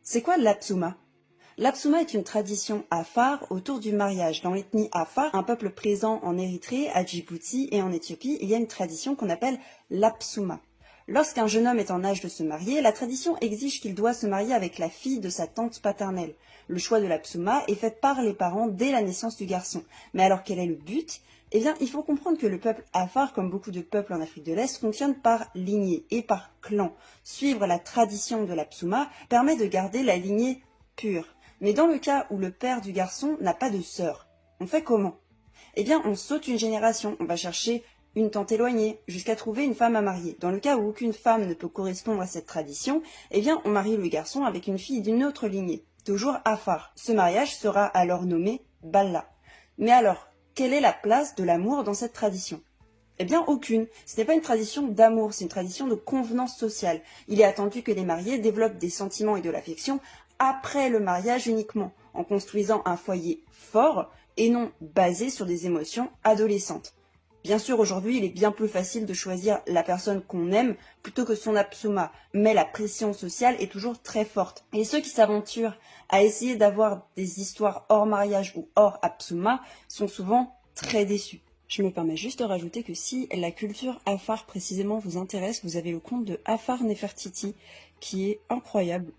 C'est quoi l'Apsuma? L'Apsuma est une tradition Afar autour du mariage. Dans l'ethnie Afar, un peuple présent en Érythrée, à Djibouti et en Éthiopie, il y a une tradition qu'on appelle l'Apsuma. Lorsqu'un jeune homme est en âge de se marier, la tradition exige qu'il doit se marier avec la fille de sa tante paternelle. Le choix de l'Apsuma est fait par les parents dès la naissance du garçon. Mais alors quel est le but? Eh bien, il faut comprendre que le peuple Afar, comme beaucoup de peuples en Afrique de l'Est, fonctionne par lignée et par clan. Suivre la tradition de l'Apsuma permet de garder la lignée pure. Mais dans le cas où le père du garçon n'a pas de sœur, on fait comment? Eh bien, on saute une génération, on va chercher une tante éloignée, jusqu'à trouver une femme à marier. Dans le cas où aucune femme ne peut correspondre à cette tradition, eh bien, on marie le garçon avec une fille d'une autre lignée, toujours Afar. Ce mariage sera alors nommé Balla. Mais alors, quelle est la place de l'amour dans cette tradition? Eh bien, aucune. Ce n'est pas une tradition d'amour, c'est une tradition de convenance sociale. Il est attendu que les mariés développent des sentiments et de l'affection après le mariage uniquement, en construisant un foyer fort et non basé sur des émotions adolescentes. Bien sûr, aujourd'hui, il est bien plus facile de choisir la personne qu'on aime plutôt que son Apsuma, mais la pression sociale est toujours très forte. Et ceux qui s'aventurent à essayer d'avoir des histoires hors mariage ou hors Apsuma sont souvent très déçus. Je me permets juste de rajouter que si la culture Afar précisément vous intéresse, vous avez le compte de Afar Nefertiti qui est incroyable.